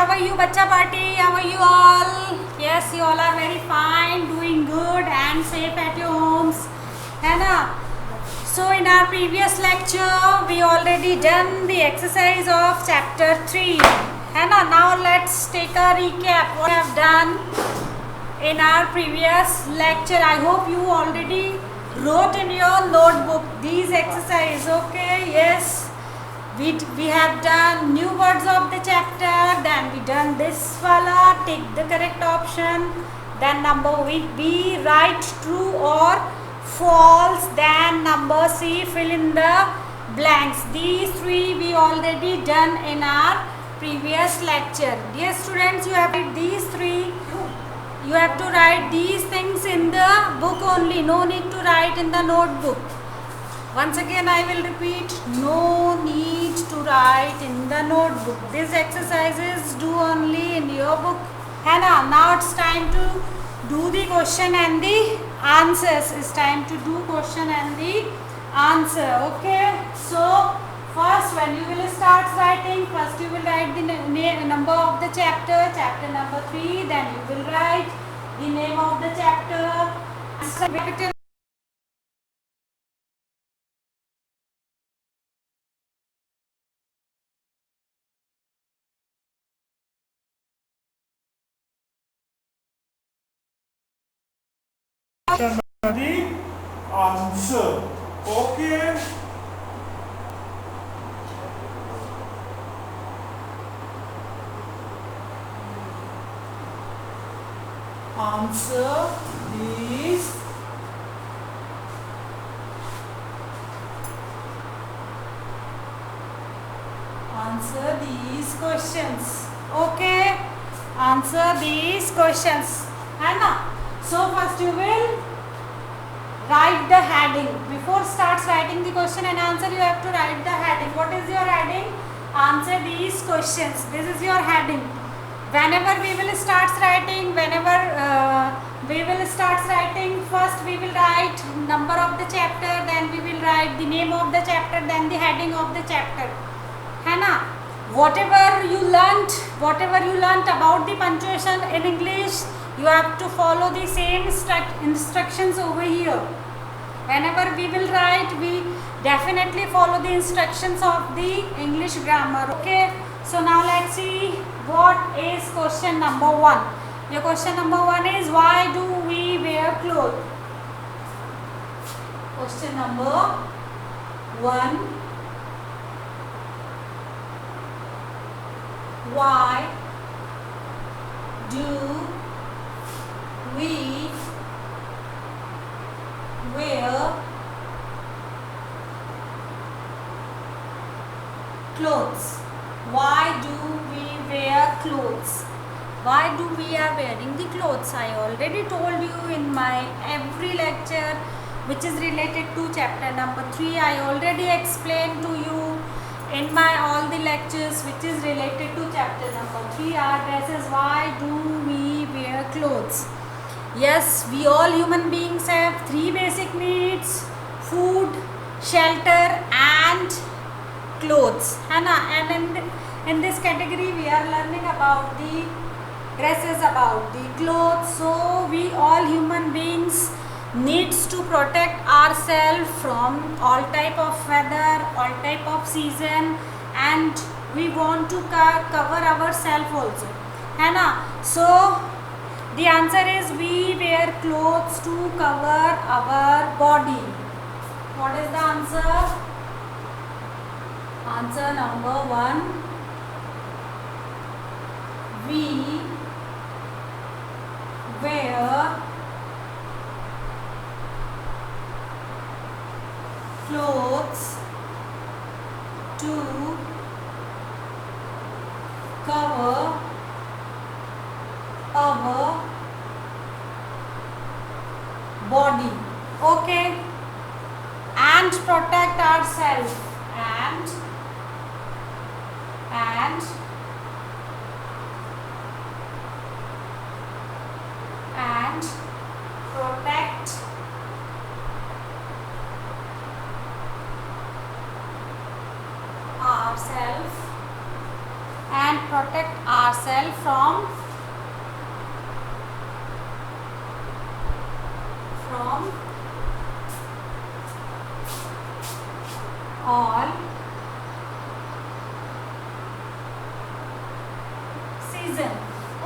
how are you, Bacha Party? How are you all? Yes, you all are very fine, doing good and safe at your homes. है ना? So in our previous lecture, we already done the exercise of chapter 3. है ना? Now let's take a recap what we have done in our previous lecture. I hope you already wrote in your notebook these exercises. Okay? Yes. We have done new words of the chapter, then we done this wala, take the correct option, then number B, write true or false, then number C, fill in the blanks. These three we already done in our previous lecture. Dear students, you have to write these three, you have to write these things in the book only, no need to write in the notebook. Once again I will repeat, no need to write in the notebook. These exercises do only in your book. Hannah, now it's time to do the question and the answers. It's time to do question and the answer. Okay. So first when you will start writing, first you will write the number of the chapter, chapter number 3. Then you will write the name of the chapter. The answer. Okay. Answer these questions. Okay. Answer these questions. Hannah. So first you will write the heading. Before starts writing the question and answer, you have to write the heading. What is your heading? Answer these questions. This is your heading. Whenever we will start writing, first we will write number of the chapter, then we will write the name of the chapter, then the heading of the chapter. है ना? Whatever you learnt about the punctuation in English, you have to follow the same instructions over here. Whenever we will write, we definitely follow the instructions of the English grammar. Okay. So now let's see what is question number 1. Your question number 1 is, why do we wear clothes? Question number 1. Why do we wear clothes? Why do we wear clothes? Why do we are wearing the clothes? I already told you in my every lecture which is related to chapter number 3. I already explained to you in my all the lectures which is related to chapter number 3 are dresses. Why do we wear clothes? Yes, we all human beings have 3 basic needs: food, shelter and clothes. And in this category we are learning about the dresses, about the clothes. So we all human beings needs to protect ourselves from all type of weather, all type of season, and we want to cover ourselves also. है ना? So the answer is, we wear clothes to cover our body. What is the answer? Answer number 1. We wear clothes to cover our body. Okay. And protect ourselves. And protect ourselves and protect ourselves from all season.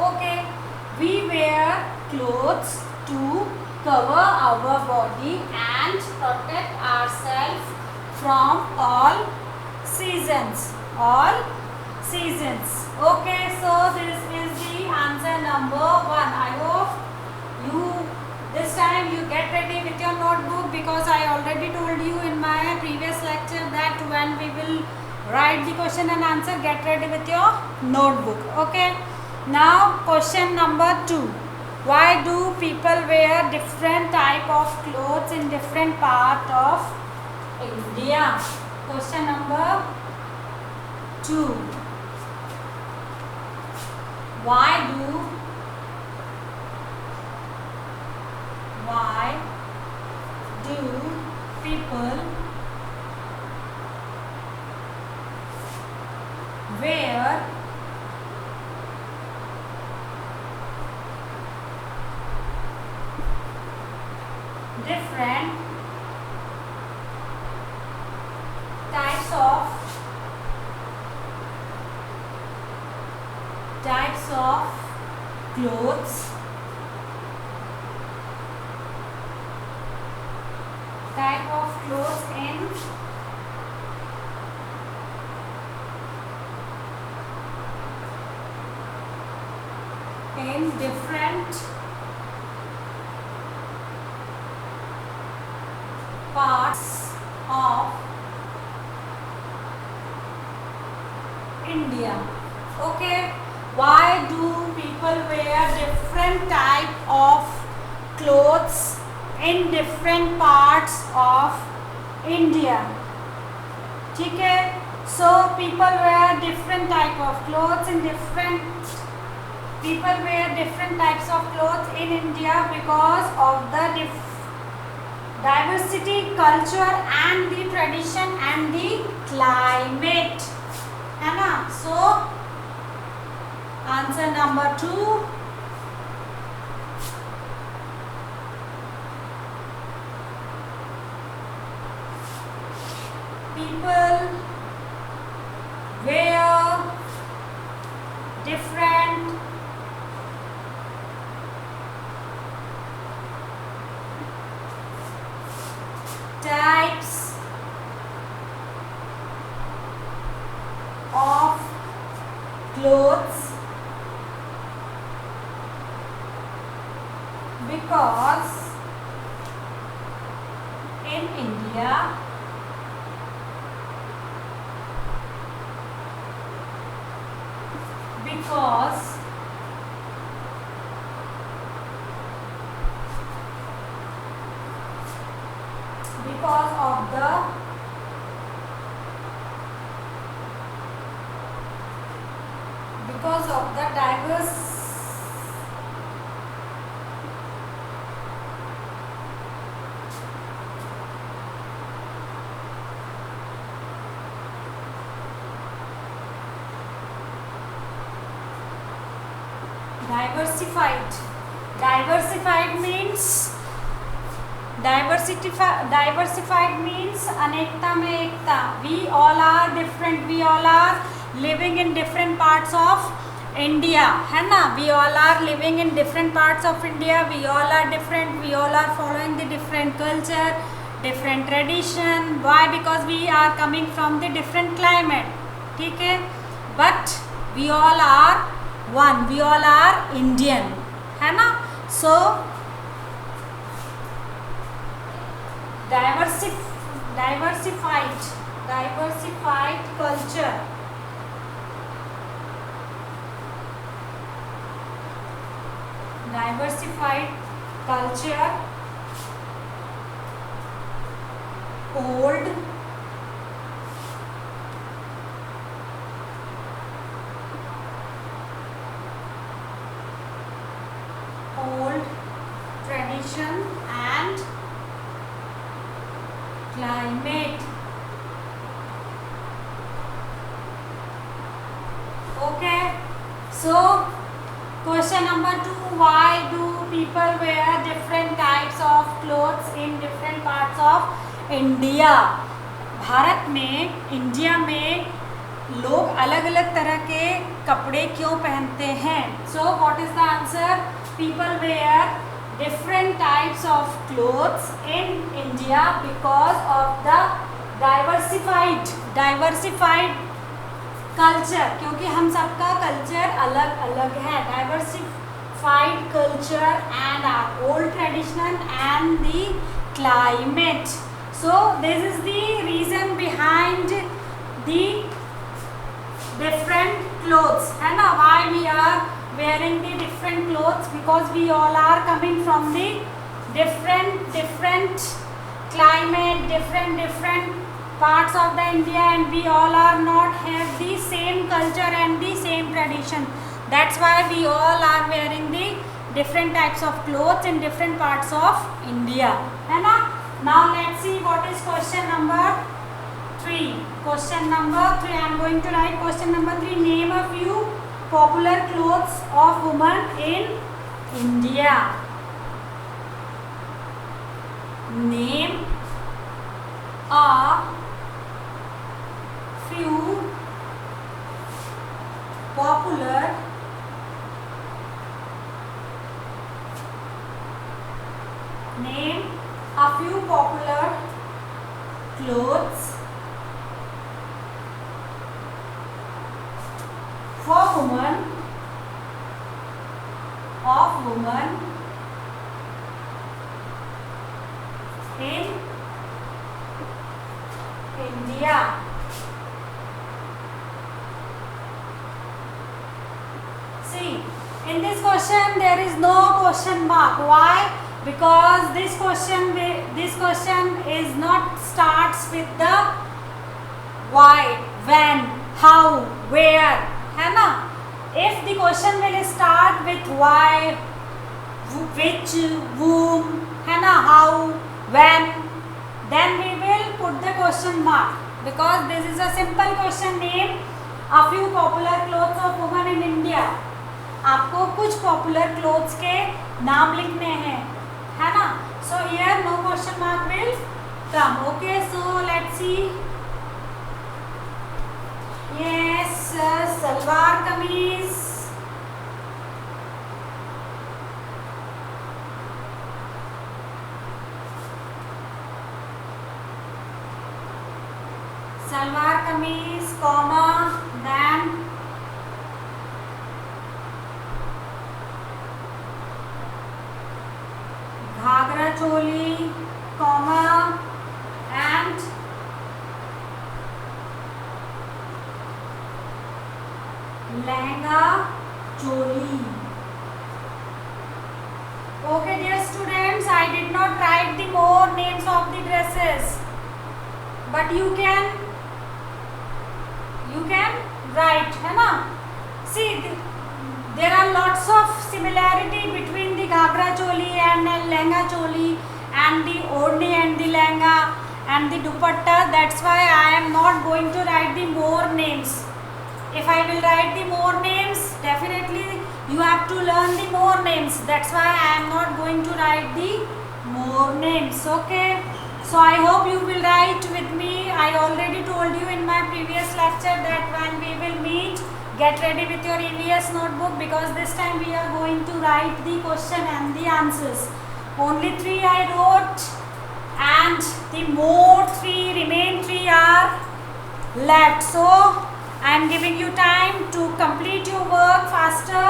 Okay, we wear clothes to cover our body and protect ourselves from all seasons. Okay, so this is the answer number 1. I hope you this time you get ready with your notebook, because I already told you in my previous lecture that when we will write the question and answer, get ready with your notebook. Okay, now question number 2. Why do people wear different type of clothes in different part of India? Question number 2. Why do people wear different types of clothes in different parts of India? Okay, why do people wear different type of clothes in different parts of India? ठीक है, so people wear different type of clothes in people wear different types of clothes in India because of the diversity, culture and the tradition and the climate, है ना? So answer number 2. People wear different types of clothes because in India because of the diverse diversified means अनेकता में एकता. We all are different, we all are living in different parts of India, है ना? We all are living in different parts of India, we all are different, we all are following the different culture, different tradition. Why? Because we are coming from the different climate, ठीक है? But we all are one, we all are Indian, है ना? So diversified culture, old tradition and climate. Okay, So question number 2, why do people wear different types of clothes in different parts of India? Bharat में, India में लोग अलग अलग तरह के कपड़े क्यों पहनते हैं? So what is the answer? People wear different types of clothes in India because of the diversified culture, क्योंकि हम सबका कल्चर अलग अलग है. Diversified culture and our old tradition and the climate. So this is the reason behind the different clothes, है ना? Why we are wearing the different clothes? Because we all are coming from the different climate, different parts of the India, and we all are not have the same culture and the same tradition. That's why we all are wearing the different types of clothes in different parts of India, है ना? Now let's see what is question number 3. Question number 3, I am going to write question number 3. Name a few popular clothes of women in India. Name a few popular clothes for women in India. See, in this question there is no question mark. Why? Because this question is not starts with the why, when, how, where, है ना? If the question will start with why, which, whom, है ना, how, when, then we will put the question mark, because this is a simple question. Name a few popular clothes of women in India. आपको कुछ popular clothes के नाम लिखने हैं, है ना? So here no question mark will come. Okay, so let's see. Yes, salwar kameez, comma, then ghagra choli, comma, and lehenga choli. Okay dear students, I did not write the more names of the dresses, but you can write, है ना? See, there are lots of similarity between the ghagra choli and lehenga choli and the odhni and the lehenga and the dupatta. That's why I am not going to write the more names. If I will write the more names, definitely you have to learn the more names. That's why I am not going to write the more names. Okay, so I hope you will write with me. I already told you in my previous lecture that when we will meet, get ready with your EVS notebook, because this time we are going to write the question and the answers. Only 3 I wrote, and the more 3 remain 3 are left. So I am giving you time to complete your work faster.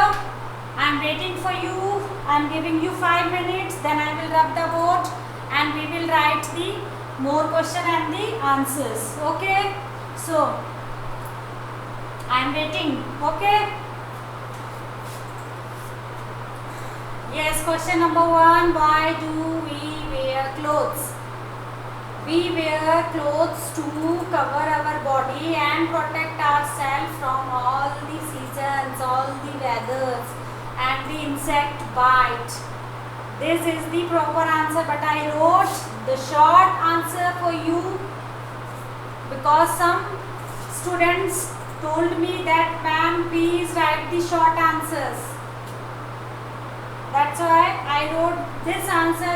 I am waiting for you. I am giving you 5 minutes, then I will rub the board and we will write the more question and the answers. Okay, so I am waiting. Okay, yes, question number 1, why do we wear clothes? We wear clothes to cover our body and protect ourselves from all the seasons, all the weathers and the insect bite. This is the proper answer, but I wrote the short answer for you because some students told me that ma'am, please write the short answers. That's why I wrote this answer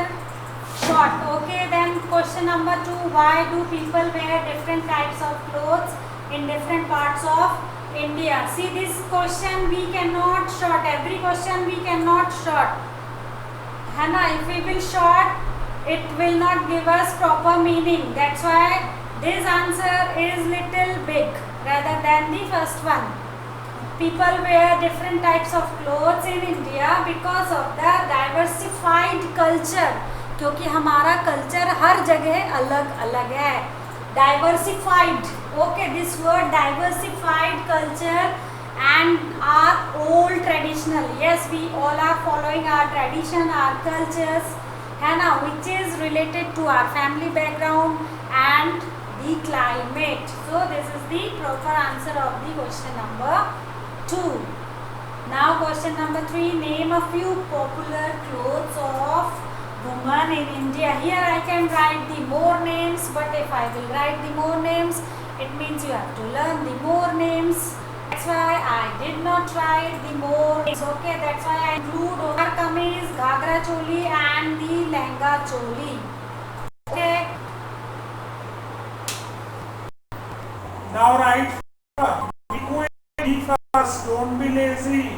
short. Okay, then question number 2. Why do people wear different types of clothes in different parts of India? See, this question we cannot short. Every question we cannot short. Hannah, if we will short, it will not give us proper meaning. That's why this answer is little big rather than the first one. People wear different types of clothes in India because of the diversified culture. क्योंकि हमारा culture हर जगह अलग अलग है. Diversified. Okay, this word diversified culture and our old traditional. Yes, we all are following our tradition, our cultures, है ना, which is related to our family background and the climate. So this is the proper answer of the question number 2. Now question number 3. Name a few popular clothes of women in India. Here I can write the more names, but if I will write the more names, it means you have to learn the more names. That's why I did not write the more names. Okay, that's why I include over kameez, ghagra choli and the lehenga choli. Okay. Now write be first, don't be lazy.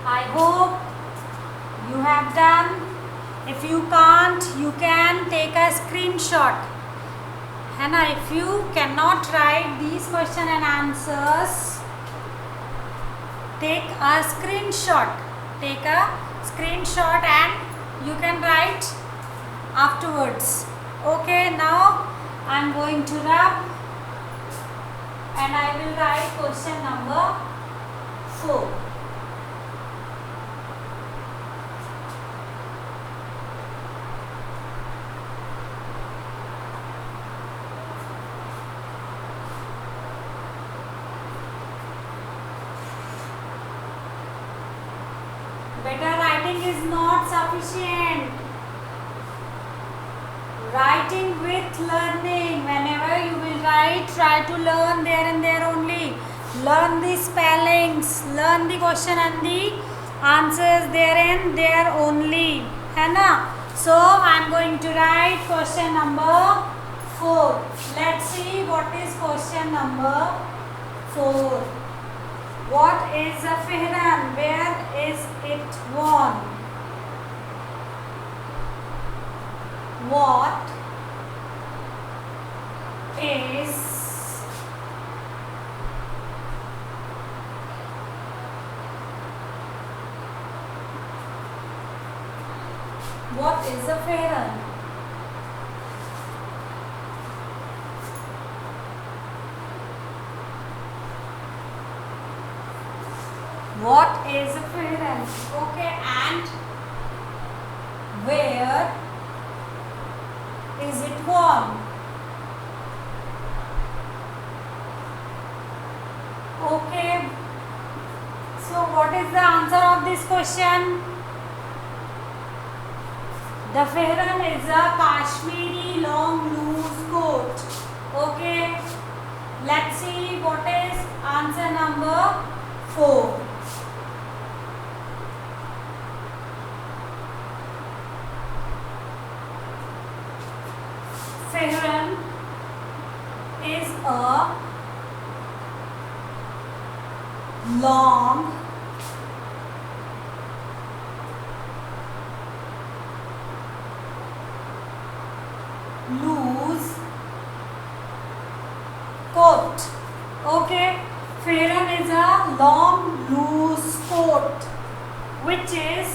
I hope you have done. If you can't, you can take a screenshot. Hannah, if you cannot write these question and answers, take a screenshot. Take a screenshot and you can write afterwards. Okay, now I am going to rub and I will write question number 4. Better writing is not sufficient. Writing with learning. Whenever you will write, try to learn there and there only. Learn the spellings, learn the question and the answers there and there only. है ना? So I am going to write question number 4. Let's see what is question number 4. What is a fihran? Where is it worn? What is a fihran? What is a fihran? Okay, and where is it worn? Okay, so what is the answer of this question? The fihran is a Kashmiri long loose coat. Okay, let's see what is answer number 4. Fehran is a long loose coat. Okay, Fehran is a long loose coat which is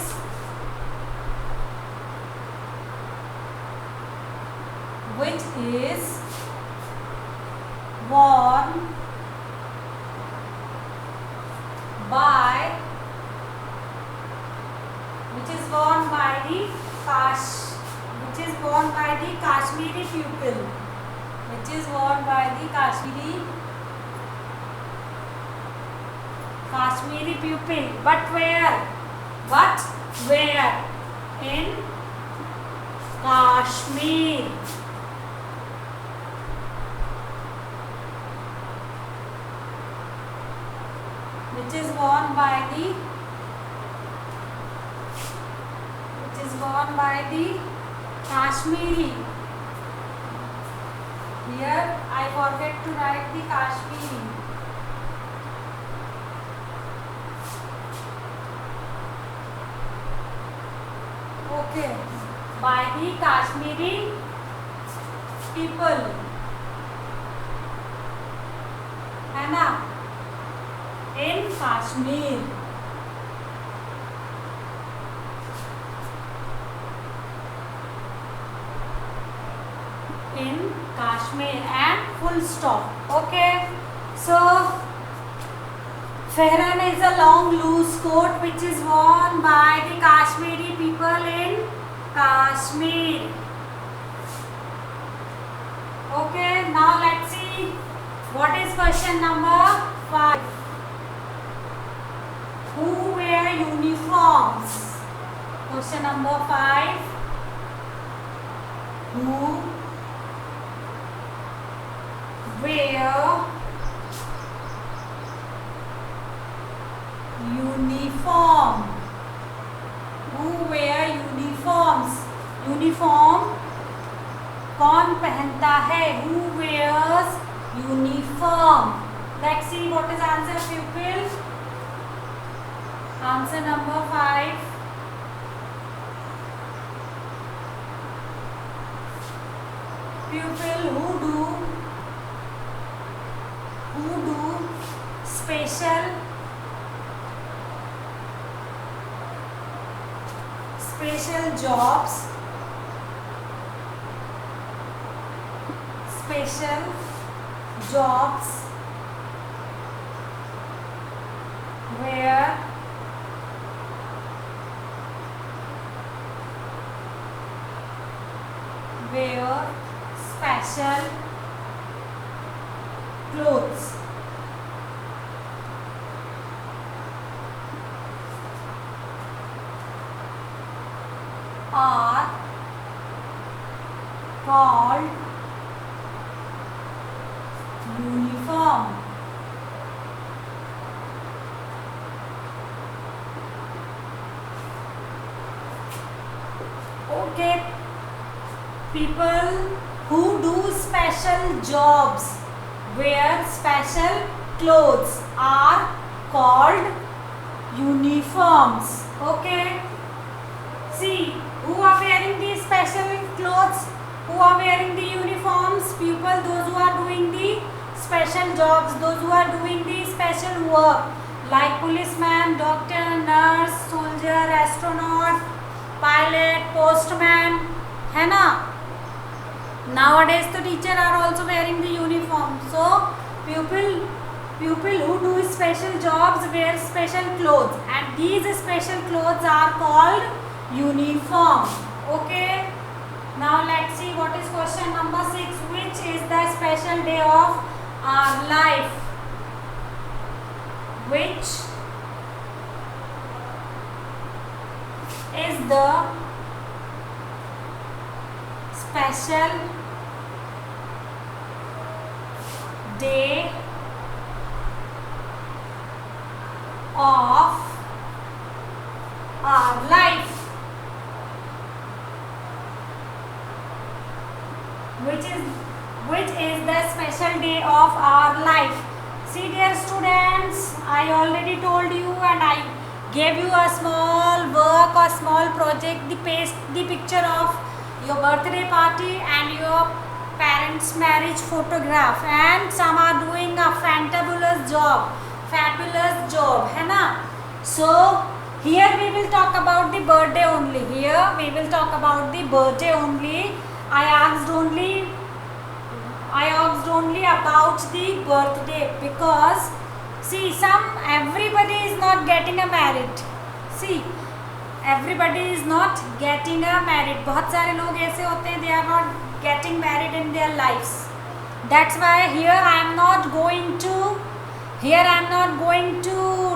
worn by the Kashmiri pupil, which is worn by the Kashmiri pupil. But where? In Kashmir. Which is worn by the Kashmiri. Here I forget to write the Kashmiri. Okay, by the Kashmiri people, है ना, in Kashmir. In Kashmir and full stop. Okay, so Fehran is a long loose coat which is worn by the Kashmiri people in Kashmir. Okay, now let's see what is question number 5. Who wear uniforms? Question number 5. Who wear uniform? Who wear uniforms? Uniform कौन पहनता है? Who wears uniform? Let's see what is answer, pupil. Answer number 5. Pupil who do special jobs, where special clothes. Are called uniform. Okay, people who do special jobs, wear special clothes, are called uniforms. Okay, see, who are wearing these special clothes? Who are wearing the uniforms? People, those who are doing the special jobs, those who are doing the special work, like policeman, doctor, nurse, soldier, astronaut, pilot, postman, है ना? Nowadays the teacher are also wearing the uniform. So people who do special jobs wear special clothes, and these special clothes are called uniform. Okay, now let's see what is question number 6. Which is the special day of our life? Which is the special day of our life? which is the special day of our life. See dear students, I already told you and I gave you a small work or small project, paste the picture of your birthday party and your parents' marriage photograph, and some are doing a fabulous job, है ना. So here we will talk about the birthday only. Here we will talk about the birthday only. I asked only about the birthday because see, everybody is not getting a married. See, everybody is not getting a married. बहुत सारे लोग ऐसे होते हैं, they are not getting married in their lives. That's why here I am not going to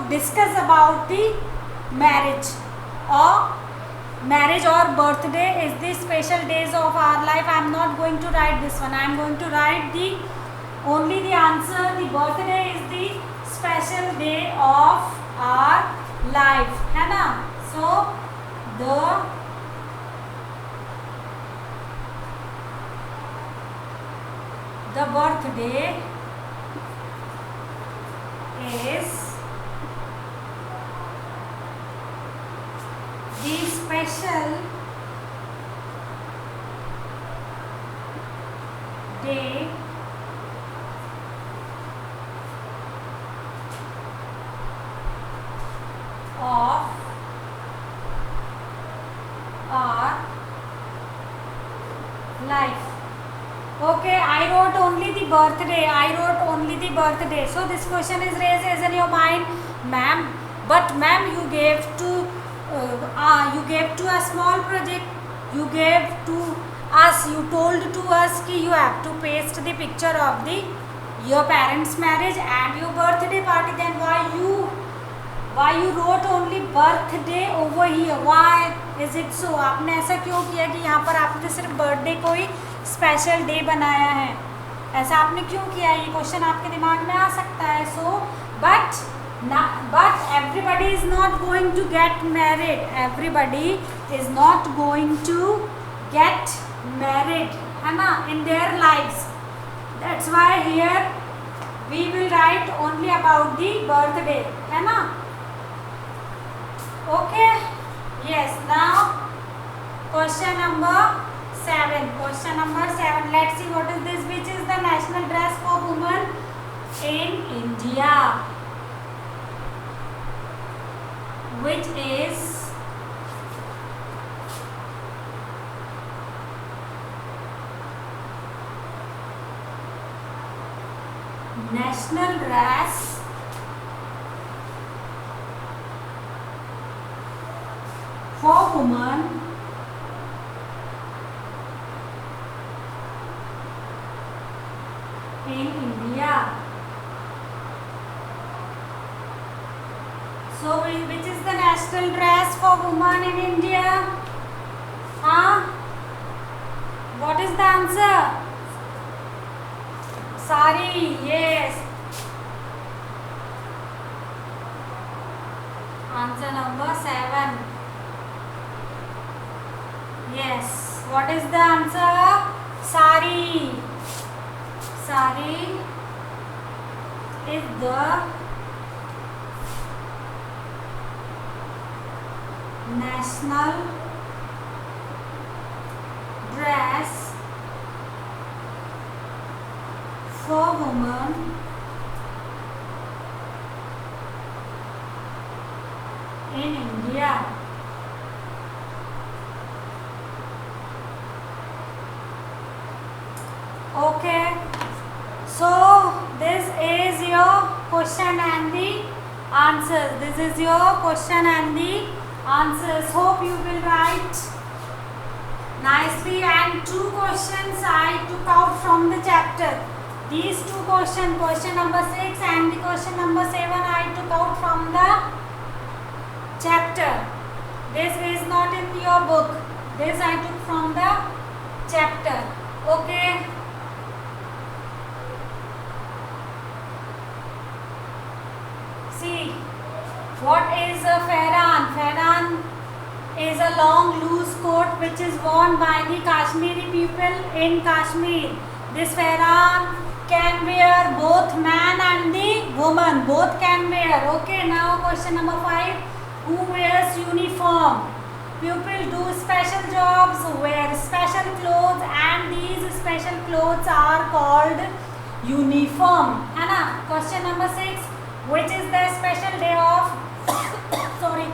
discuss about the marriage or birthday is the special days of our life. I am not going to write this one. I am going to write only the answer. The birthday is the special day of our life, है ना. So the birthday is the special day of our life. Okay, I wrote only the birthday. So this question is raised in your mind, ma'am. But ma'am, you gave to a small project. You gave to us. You told to us that you have to paste the picture of your parents' marriage and your birthday party. Then why you wrote only birthday over here? Why is it so? आपने ऐसा क्यों किया कि यहाँ पर आपने सिर्फ birthday को ही स्पेशल डे बनाया है? ऐसा आपने क्यों किया? ये क्वेश्चन आपके दिमाग में आ सकता है. So but everybody is not going to get married. Everybody is not going to get married, है ना, in their lives. That's why here we will write only about the birthday, है ना. Okay. Yes. Now question number 7. Let's see what is this. Which is the national dress for women in India? Which is national dress for women in India. So which is the national dress for women in India? What is the answer? Sari. Yes. Answer number 7. Yes. What is the answer? Sari. Sari is the national dress for women in India. Okay, so this is your question and the answers. This is your question and the answers. Hope you will write nicely. And 2 questions I took out from the chapter. These 2 questions, question number 6 and the question number 7, I took out from the chapter. This is not in your book. This I took from the chapter. Okay. See, what is a fairan? Fairan is a long loose coat which is worn by the Kashmiri people people in Kashmir. This Farhan can wear both man and the woman. Both can wear. Okay, now question number 5. Who wears uniform? People do special jobs, wear special clothes, and these special clothes are called uniform. है ना? Question number 6. Which is the special day of sorry.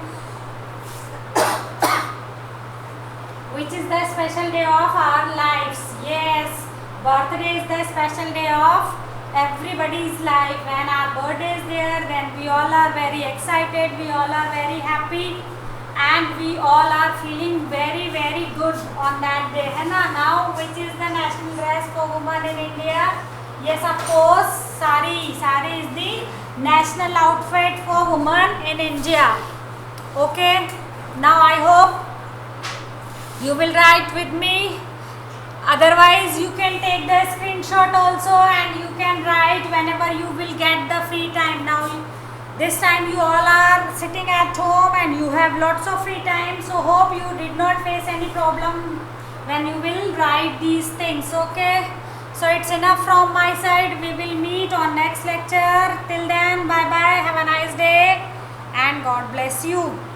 Which is the special day of our lives? Yes, birthday is the special day of everybody's life. When our birthday is there, then we all are very excited, we all are very happy, and we all are feeling very very good on that day. है ना? Now, which is the national dress for women in India? Yes, of course, sari. Sari is the national outfit for women in India. Okay, now I hope you will write with me. Otherwise, you can take the screenshot also and you can write whenever you will get the free time. Now, this time you all are sitting at home and you have lots of free time. So, hope you did not face any problem when you will write these things. Okay. So, it's enough from my side. We will meet on next lecture. Till then, bye bye. Have a nice day and God bless you.